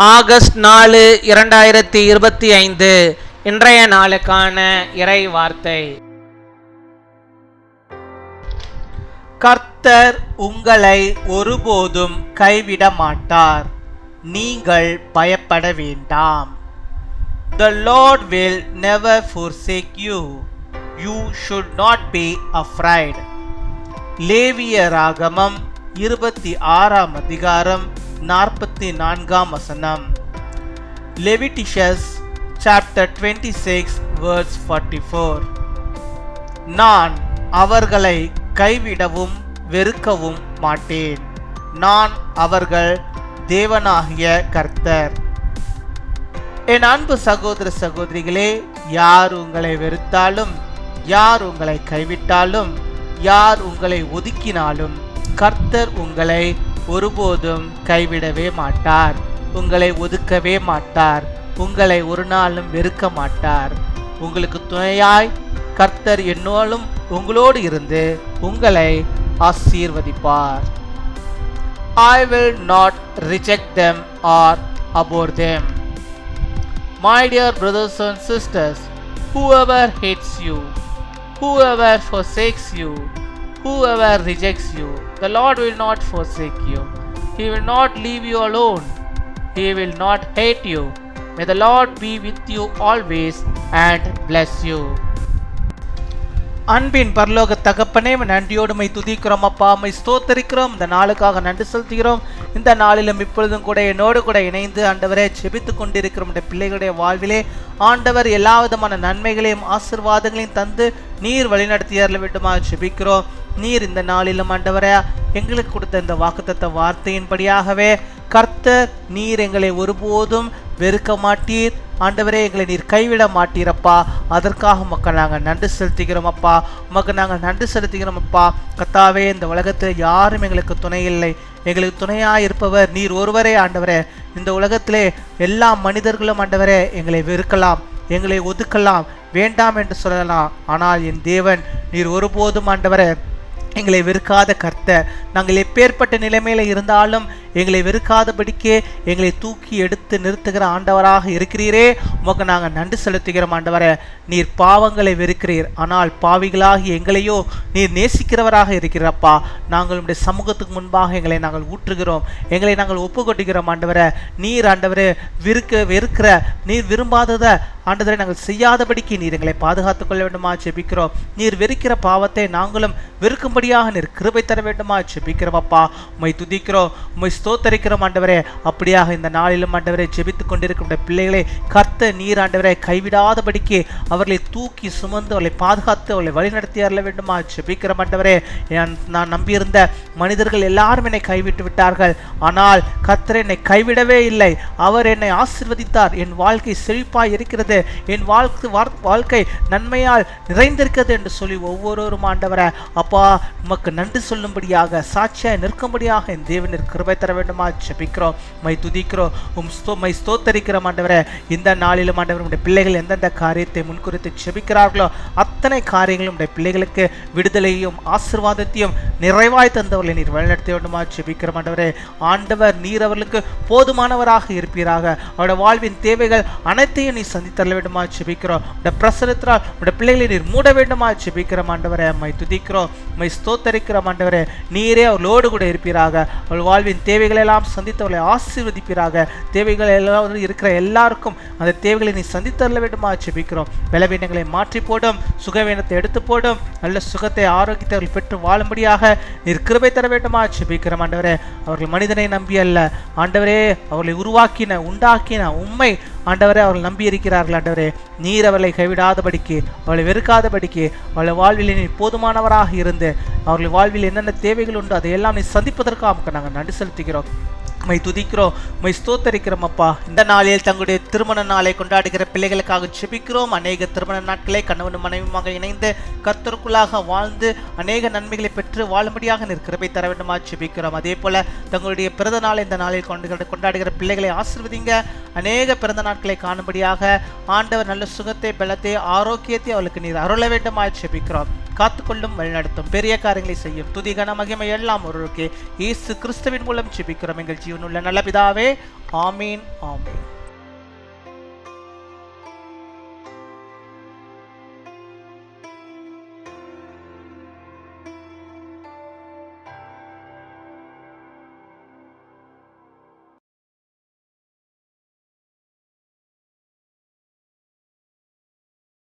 August 4, 2025 இன்றைய நாளுக்கான இறை வார்த்தை. கர்த்தர் உங்களை ஒருபோதும் கைவிட மாட்டார், நீங்கள் பயப்பட வேண்டாம். The Lord will never forsake you, you should not be afraid. லேவியராகமம் 26 அதிகாரம் 44 வசனம். Leviticus chapter 26 verse 44. நான் அவர்களை கைவிடவும் வெறுக்கவும் மாட்டேன், நான் அவர்கள் தேவனாகிய கர்த்தர். என் அன்பு சகோதர சகோதரிகளே, யார் உங்களை வெறுத்தாலும், யார் உங்களை கைவிட்டாலும், யார் உங்களை ஒதுக்கினாலும் கர்த்தர் உங்களை ஒருபோதும் கைவிடவே மாட்டார், உங்களை ஒதுக்கவே மாட்டார், உங்களை ஒரு நாளும் வெறுக்க மாட்டார். உங்களுக்கு துணையாய் கர்த்தர் என்னோடும் உங்களோடு இருந்து உங்களை ஆசீர்வதிப்பார். I will not reject them or abhor them. My dear brothers and sisters, whoever hates you, whoever forsakes you, whoever rejects you, the Lord will not forsake you. He will not leave you alone. He will not hate you. May the Lord be with you always and bless you. அன்பின் பரலோக தகப்பனே, நன்றியோடுமை துதிக்கிறோம் அப்பா, my ஸ்தோத்தரிக்கிறோம். இந்த நாளுக்காக நன்றி செலுத்துகிறோம். இந்த நாளிலும் இப்பொழுதும் கூட என்னோடு கூட இணைந்து ஆண்டவரை செபித்து கொண்டிருக்கிறோம். பிள்ளைகளுடைய வாழ்விலே ஆண்டவர் எல்லா விதமான நன்மைகளையும் ஆசீர்வாதங்களையும் தந்து நீர் வழிநடத்தியறல வேண்டுமாக செபிக்கிறோம். நீர் இந்த நாளிலும் ஆண்டவரே எங்களுக்கு கொடுத்த இந்த வாக்குத்தத்த வார்த்தையின்படியாகவே கர்த்தர் நீர் எங்களை ஒருபோதும் வெறுக்க மாட்டீர் ஆண்டவரே, எங்களை நீர் கைவிட மாட்டீரப்பா. அதற்காக உமக்கு நாங்கள் நன்றி செலுத்துகிறோம் அப்பா, உமக்கு நாங்கள் நன்றி செலுத்துகிறோம் அப்பா. கர்த்தாவே, இந்த உலகத்தில் யாரும் எங்களுக்கு துணை இல்லை, எங்களுக்கு துணையாக இருப்பவர் நீர் ஒருவரே ஆண்டவரே. இந்த உலகத்திலே எல்லா மனிதர்களும் ஆண்டவரே எங்களை வெறுக்கலாம், எங்களை ஒதுக்கலாம், வேண்டாம் என்று சொல்லலாம். ஆனால் என் தேவன் நீர் ஒருபோதும் ஆண்டவரே எங்களை வெறுக்காத கர்த்தர். நாங்கள் எப்பேற்பட்ட நிலைமையில இருந்தாலும் எங்களை வெறுக்காதபடிக்கே எங்களை தூக்கி எடுத்து நிறுத்துகிற ஆண்டவராக இருக்கிறீரே, உமக்கு நாங்கள் நன்றி செலுத்துகிறோம் ஆண்டவரே. நீர் பாவங்களை வெறுக்கிறீர், ஆனால் பாவிகளாகி எங்களையோ நீர் நேசிக்கிறவராக இருக்கிறப்பா. நாங்கள் உடைய சமூகத்துக்கு முன்பாக எங்களை நாங்கள் ஊற்றுகிறோம், எங்களை நாங்கள் ஒப்பு கொட்டுகிறோம் ஆண்டவரே. நீர் ஆண்டவரே வெறுக்கிற நீர் விரும்பாததை ஆண்டவரை நாங்கள் செய்யாதபடிக்கு நீர் எங்களை பாதுகாத்துக் கொள்ள வேண்டுமா செபிக்கிறோம். நீர் வெறுக்கிற பாவத்தை நாங்களும் வெறுக்கும்படியாக நீர் கிருபை தர வேண்டுமா செபிக்கிறோம். உம்மை துதிக்கிறோம், உம்மை ஸ்தோத்தரிக்கிறோம் ஆண்டவரே. அப்படியாக இந்த நாளிலும் ஆண்டவரை ஜெபித்துக் கொண்டிருக்கிற பிள்ளைகளை கர்த்தர் நீர் ஆண்டவரை கைவிடாதபடிக்கு அவர்களை தூக்கி சுமந்து அவர்களை பாதுகாத்து அவர்களை வழிநடத்தி அருள வேண்டுமா ஜெபிக்கிறோம் ஆண்டவரே. நான் நம்பியிருந்த மனிதர்கள் எல்லாரும் என்னை கைவிட்டு விட்டார்கள், ஆனால் கர்த்தர் என்னை கைவிடவே இல்லை. அவர் என்னை ஆசீர்வதித்தார், என் வாழ்க்கை செழிப்பாய் இருக்கிறது, என் வாழ்க்கை நன்மையால் நிறைந்திருக்கிறது என்று சொல்லி ஒவ்வொருவரும் ஆண்டவரை அப்பா உமக்கு நன்றி சொல்லும்படியாக சாட்சியாய் நிற்கும்படியாக என் தேவனின் கிருபை தர வேண்டுமா ஜெபிக்கிறோம். மை துதிக்கிறோம், மை ஸ்தோத்தரிக்கிறோம் ஆண்டவரே. இந்த நாளிலும் ஆண்டவர் உடைய பிள்ளைகள் எந்தெந்த காரியத்தை முன்குறித்து ஜெபிக்கிறார்களோ அத்தனை காரியங்களும் உடைய பிள்ளைகளுக்கு விடுதலையும் ஆசீர்வாதத்தையும் நிறைவாய் தந்தவர்களை நீர் வழிநடத்த வேண்டுமா ஜெபிக்கிறோம் ஆண்டவரே. ஆண்டவர் நீர் அவர்களுக்கு போதுமானவராக இருப்பீராக. அவருடைய வாழ்வின் தேவைகள் அனைத்தையும் நீ சந்தித்தரல வேண்டுமா ஜெபிக்கிறோம். உடைய பிரசனத்தினால் உடைய பிள்ளைகளை நீர் மூட வேண்டுமா ஜெபிக்கிறோம் ஆண்டவரே. மை துதிக்கிறோம், மை ஸ்தோத்தரிக்கிறோம் ஆண்டவரே. நீரே அவர்களோடு கூட இருப்பீராக. அவள் வாழ்வின் தேவைகளை எல்லாம் சந்தித்தவர்களை ஆசீர்வதிப்பீராக. தேவைகள் எல்லாம் இருக்கிற எல்லாருக்கும் அந்த தேவைகளை நீ சந்தித்தரல வேண்டுமா ஜெபிக்கிறோம். பலவீனங்களை மாற்றி போடும், சுகவீனத்தை எடுத்து போடும், நல்ல சுகத்தை ஆரோக்கியத்தை அவர்கள் பெற்று வாழும்படியாக நீர் கிருபை தர வேண்டுமா ஜெபிக்கிறோம் ஆண்டவரே. அவர்கள் மனிதனை நம்பி அல்ல ஆண்டவரே, அவர்களை உண்டாக்கின உண்மை ஆண்டவரே அவர்கள் நம்பி இருக்கிறார்கள் ஆண்டவரே. நீர் அவர்களை கைவிடாதபடிக்கு, அவளை வெறுக்காதபடிக்கு, அவளை வாழ்வில் நீ போதுமானவராக இருந்து அவர்கள் வாழ்வில் என்னென்ன தேவைகள் உண்டோ அதையெல்லாம் நீ சந்திப்பதற்காக நாங்கள் நன்றி செலுத்துகிறோம். மை துதிக்கிறோம், மை ஸ்தோத்தரிக்கிறோம் அப்பா. இந்த நாளில் தங்களுடைய திருமண நாளை கொண்டாடுகிற பிள்ளைகளுக்காக ஜெபிக்கிறோம். அநேக திருமண நாட்களை கணவனும் மனைவியுமாக இணைந்து கர்த்தருக்குள்ளாக வாழ்ந்து அநேக நன்மைகளை பெற்று வாழும்படியாக நீர் கிருபை தர வேண்டுமா ஜெபிக்கிறோம். அதே போல தங்களுடைய பிறந்த நாளை இந்த நாளில் கொண்டாடுகிற பிள்ளைகளை ஆசீர்வதிங்க. அநேக பிறந்த நாட்களை காணும்படியாக ஆண்டவர் நல்ல சுகத்தை, பலத்தை, ஆரோக்கியத்தை அவளுக்கு நீர் அருள வேண்டுமா ஜெபிக்கிறோம். காத்துக்கொள்ளும் வழிநடத்தும் பெரிய காரியங்களை செய்யும் துதி கன மகிமை எல்லாம் ஒருவருக்கே இயேசு கிறிஸ்துவின் மூலம் ஜெபிக்கிறோம் எங்கள் ஜீவனுள்ள நல்ல பிதாவே. ஆமீன் ஆமீன்.